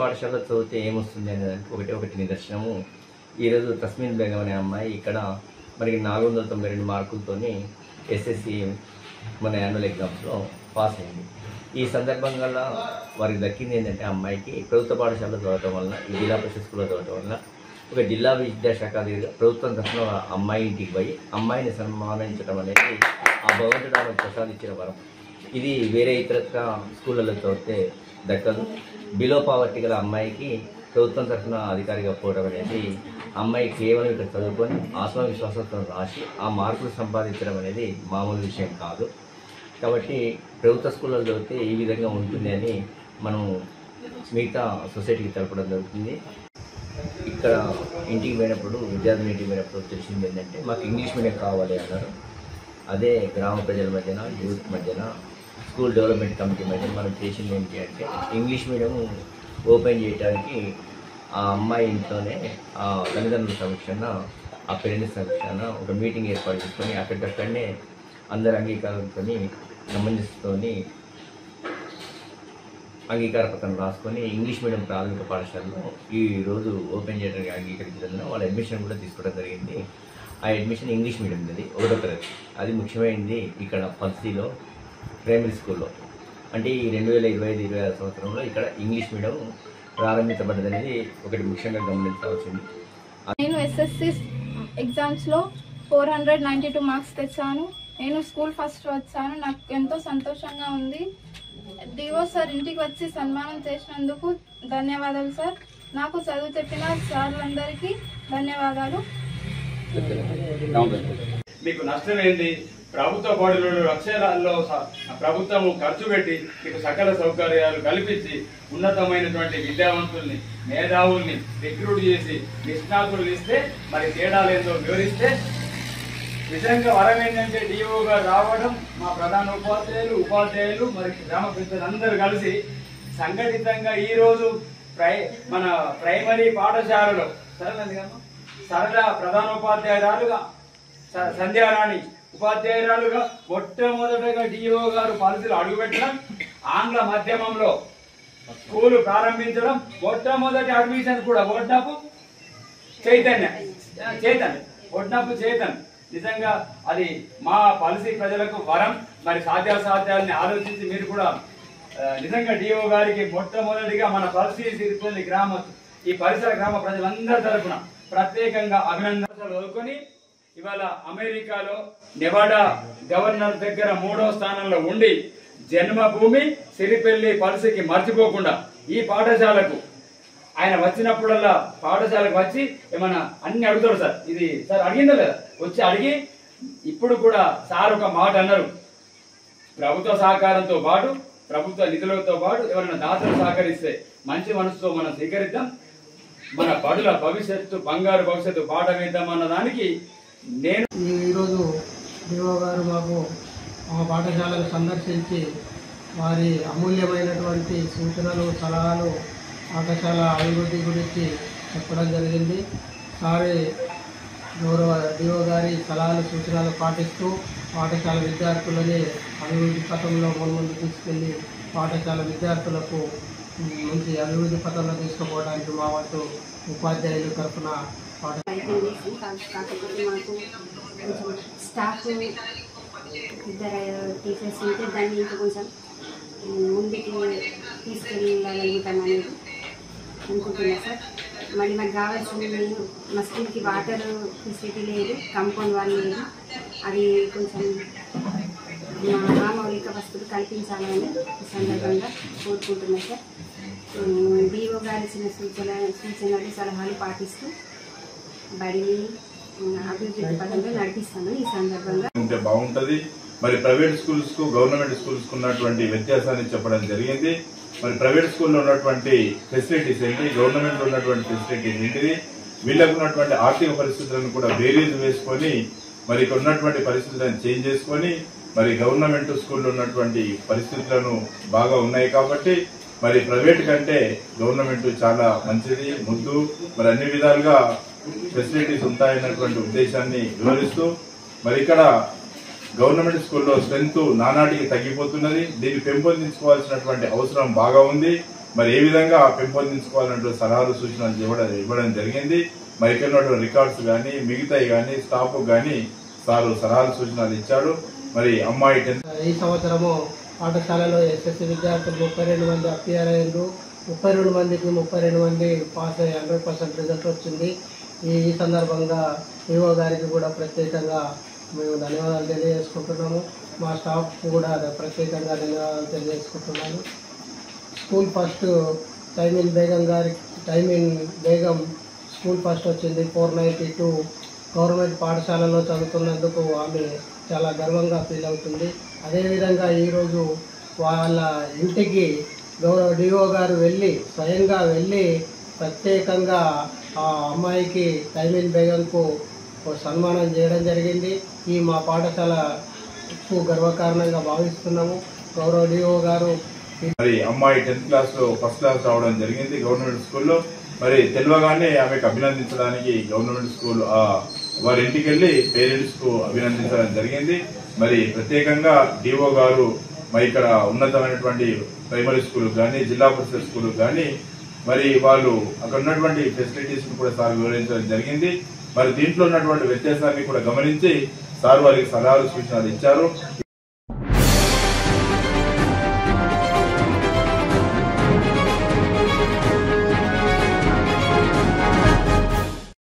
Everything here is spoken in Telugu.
పాఠశాలలో చదివితే ఏమొస్తుంది అనేది ఒకటి నిదర్శనము. ఈరోజు తస్మిన్ బేగం అనే అమ్మాయి ఇక్కడ మనకి 492 మార్కులతోని SSC మన యాన్యువల్ ఎగ్జామ్స్లో పాస్ అయింది. ఈ సందర్భంగా వారికి దక్కింది ఏంటంటే అమ్మాయికి ప్రభుత్వ పాఠశాలలో చదవటం వలన, ఈ జిల్లా పరిషత్ స్కూల్లో చదవటం వలన ఒక జిల్లా విద్యాశాఖ అధికారి ప్రభుత్వం తరఫున అమ్మాయి ఇంటికి పోయి అమ్మాయిని సన్మానించడం అనేది ఆ భగవంతుడు ఆమెకు ప్రసాదించిన వరం. ఇది వేరే ఇతర స్కూళ్ళలో చదివితే దక్కదు. బిలో పావర్టీ గల అమ్మాయికి ప్రభుత్వం తరఫున అధికారిగా పోవడం అనేది అమ్మాయి కేవలం ఇక్కడ చదువుకొని ఆత్మవిశ్వాసంతో రాసి ఆ మార్కులు సంపాదించడం అనేది మామూలు విషయం కాదు. కాబట్టి ప్రభుత్వ స్కూళ్ళలో చదివితే ఈ విధంగా ఉంటుంది అని మనం మిగతా సొసైటీకి తెలపడం జరుగుతుంది. ఇక్కడ ఇంటికి పోయినప్పుడు, విద్యార్థులు ఇంటికి పోయినప్పుడు తెలిసింది ఏంటంటే మాకు ఇంగ్లీష్ మీడియం కావాలి అన్నారు. అదే గ్రామ ప్రజల మధ్యన, యూత్ మధ్యన, స్కూల్ డెవలప్మెంట్ కమిటీ మధ్యన మనం చేసింది ఏంటి అంటే ఇంగ్లీష్ మీడియం ఓపెన్ చేయడానికి ఆ అమ్మాయి ఇంట్లోనే ఆ తల్లిదండ్రుల సమక్షాన, ఆ పేరెంట్స్ సమక్షాన ఒక మీటింగ్ ఏర్పాటు చేసుకొని అక్కడికక్కడనే అందరు అంగీకారంతో సమంజసంతో అంగీకార పత్రం రాసుకొని ఇంగ్లీష్ మీడియం ప్రాథమిక పాఠశాలలో ఈరోజు ఓపెన్ చేయడానికి అంగీకరించడం వాళ్ళ అడ్మిషన్ కూడా తీసుకోవడం జరిగింది. ఆ అడ్మిషన్ ఇంగ్లీష్ మీడియం అది 1వ తరగతి. అది ముఖ్యమైనది ఇక్కడ పల్సీలో ప్రైమరీ స్కూల్లో. అంటే ఈ 2025-26 సంవత్సరంలో ఇక్కడ ఇంగ్లీష్ మీడియం ప్రారంభించబడ్డదనేది ఒకటి ముఖ్యంగా గమనించవలసింది. నేను SSC ఎగ్జామ్స్లో 492 మార్క్స్ తెచ్చాను. నేను స్కూల్ ఫస్ట్ వచ్చాను. నాకు ఎంతో సంతోషంగా ఉంది. డిఓ సార్ ఇంటికి వచ్చి సన్మానం చేసినందుకు ధన్యవాదాలు సార్. నాకు చదువు చెప్పిన సార్లందరికీ ధన్యవాదాలు. మీకు నష్టం ఏంటి? ప్రభుత్వ బడులలో లక్షలలో ప్రభుత్వం ఖర్చు పెట్టి మీకు సకల సౌకర్యాలు కల్పించి ఉన్నతమైనటువంటి విద్యావంతుల్ని, మేధావుల్ని రిక్రూట్ చేసి నిష్ణాతులు ఇస్తే మరి తేడాలేందో వివరిస్తే నిజంగా వరం ఏంటంటే డిఓ గారు రావడం, మా ప్రధాన ఉపాధ్యాయులు మరి గ్రామ పెద్దలందరూ కలిసి సంఘటితంగా ఈరోజు మన ప్రైమరీ పాఠశాలలో సరళ ప్రధానోపాధ్యాయురాలుగా, సంధ్యారాణి ఉపాధ్యాయురాలుగా మొట్టమొదటగా డిఓ గారు పాలసీలు అడుగుపెట్టడం, ఆంగ్ల మాధ్యమంలో స్కూలు ప్రారంభించడం, మొట్టమొదటి అడ్మిషన్ కూడా ఒడ్నపు చేతన్. నిజంగా అది మా పాలసీ ప్రజలకు వరం. మరి సాధ్యాసాధ్యాలని ఆలోచించి మీరు కూడా నిజంగా డిఓ గారికి మొట్టమొదటిగా మన పాలసీ సిరిపల్లి ఈ పరిసర గ్రామ ప్రజలందరి తరఫున ప్రత్యేకంగా అభినందనలు చదువుకొని ఇవాళ అమెరికాలో నెవాడా గవర్నర్ దగ్గర 3వ స్థానంలో ఉండి జన్మభూమి సిరిపల్లి పాలసీకి మర్చిపోకుండా ఈ పాఠశాలకు ఆయన వచ్చినప్పుడల్లా పాఠశాలకు వచ్చి ఏమన్నా అన్ని అడుగుతాడు సార్. ఇది సార్ అడిగిందా లేదా? వచ్చి అడిగి ఇప్పుడు కూడా సార్ ఒక మాట అన్నారు, ప్రభుత్వ సహకారంతో పాటు, ప్రభుత్వ నిధులతో పాటు ఎవరైనా దాతలు సహకరిస్తే మంచి మనసుతో మనం స్వీకరిద్దాం, మన బడుల భవిష్యత్తు, బంగారు భవిష్యత్తు పాట వేద్దాం అన్న దానికి నేను ఈరోజు డిఓ గారు మాకు మా పాఠశాలను సందర్శించి వారి అమూల్యమైనటువంటి సూచనలు, సలహాలు పాఠశాల అభివృద్ధి గురించి చెప్పడం జరిగింది. సారి గౌరవ డిఓ గారి సలహాలు, సూచనలు పాటిస్తూ పాఠశాల విద్యార్థులని అభివృద్ధి పథంలో ముందు తీసుకెళ్లి పాఠశాల విద్యార్థులకు మంచి అభివృద్ధి పథంలో తీసుకుపోవడానికి మా వంతు ఉపాధ్యాయుల తరఫున కాకపోతే మాకు కొంచెం స్టాఫ్ ఇద్దరు టీచర్స్ ఉంటే దాన్ని ఇంకా కొంచెం ముందుకు తీసుకెళ్ళగలుగుతాను అనేది అనుకుంటున్నా సార్. మళ్ళీ మాకు కావాల్సింది మా స్కూల్కి వాటర్ ఫెసిలిటీ లేదు, కాంపౌండ్ వాల్ లేదు. అది కొంచెం మౌలిక వస్తువులు కల్పించాలని ఈ సందర్భంగా కోరుకుంటున్నాను సార్. డిఓ గారి ఇచ్చిన సూచనలు, సలహాలు పాటిస్తూ బడిని అభివృద్ధి పథంలో నడిపిస్తాను. ఈ సందర్భంగా ఉంటే బాగుంటుంది. మరి ప్రైవేట్ స్కూల్స్ కు గవర్నమెంట్ స్కూల్స్ కు ఉన్నటువంటి వ్యత్యాసాన్ని చెప్పడం జరిగింది. మరి ప్రైవేట్ స్కూల్లో ఉన్నటువంటి ఫెసిలిటీస్ ఏంటి, గవర్నమెంట్ లో ఉన్నటువంటి ఫెసిలిటీస్ ఏంటిది, వీళ్ళకు ఉన్నటువంటి ఆర్థిక పరిస్థితులను కూడా బేరీజ్ వేసుకొని మరి ఇక్కడ ఉన్నటువంటి పరిస్థితులను చేంజ్ చేసుకొని మరి గవర్నమెంట్ స్కూల్లో ఉన్నటువంటి పరిస్థితులను బాగా ఉన్నాయి కాబట్టి మరి ప్రైవేట్ కంటే గవర్నమెంట్ చాలా మంచిది, ముద్దు, మరి అన్ని విధాలుగా ఫెసిలిటీస్ ఉంటాయన్నటువంటి ఉద్దేశాన్ని వివరిస్తూ మరి ఇక్కడ గవర్నమెంట్ స్కూల్లో స్ట్రెంత్ నానాటికి తగ్గిపోతున్నది. దీన్ని పెంపొందించుకోవాల్సినటువంటి అవసరం బాగా ఉంది. మరి ఏ విధంగా పెంపొందించుకోవాలంటూ సలహాలు సూచనలు ఇవ్వడం జరిగింది. మరి ఇక్కడ ఉన్నటువంటి రికార్డ్స్ కానీ మిగతాయి కానీ స్టాఫ్ కానీ సారు సలహాలు సూచనలు ఇచ్చాడు. మరి అమ్మాయి 10th ఈ సంవత్సరము పాఠశాలలో ఎస్ఎస్సి విద్యార్థులు 32 మంది అపియర్ అయ్యారు. 32 మందికి 32 మంది పాస్ అయ్యి 100% రిజల్ట్ వచ్చింది. ఈ సందర్భంగా ఈఓ గారికి కూడా ప్రత్యేకంగా మేము ధన్యవాదాలు తెలియజేసుకుంటున్నాము. మా స్టాఫ్ కూడా ప్రత్యేకంగా ధన్యవాదాలు తెలియజేసుకుంటున్నాను. School first Tahmeen Begum school first వచ్చింది 492. గవర్నమెంట్ పాఠశాలలో చదువుతున్నందుకు ఆమె చాలా గర్వంగా ఫీల్ అవుతుంది. అదేవిధంగా ఈరోజు వాళ్ళ ఇంటికి గౌరవ డిఓ గారు స్వయంగా వెళ్ళి ప్రత్యేకంగా ఆ అమ్మాయికి టైమిన్ బేగంకు సన్మానం చేయడం జరిగింది. ఈ మా పాఠశాలకు గర్వకారణంగా భావిస్తున్నాము. గౌరవ డిఓ గారు మరి అమ్మాయి 10th క్లాస్ లో ఫస్ట్ క్లాస్ రావడం జరిగింది గవర్నమెంట్ స్కూల్లో. మరి తెలియగానే ఆమెకు అభినందించడానికి గవర్నమెంట్ స్కూల్ వారి ఇంటికి వెళ్లి పేరెంట్స్ కు అభినందించడం జరిగింది. మరి ప్రత్యేకంగా డిఓ గారు మరి ఇక్కడ ఉన్నతమైనటువంటి ప్రైమరీ స్కూల్ కానీ జిల్లా పరిషత్ స్కూల్ కానీ మరి వాళ్ళు అక్కడ ఉన్నటువంటి ఫెసిలిటీస్ కూడా సార్ వివరించడం జరిగింది. మరి దీంట్లో ఉన్నటువంటి వ్యత్యాసాన్ని కూడా గమనించి సార్ వారికి సలహాలు సూచనలు ఇచ్చారు.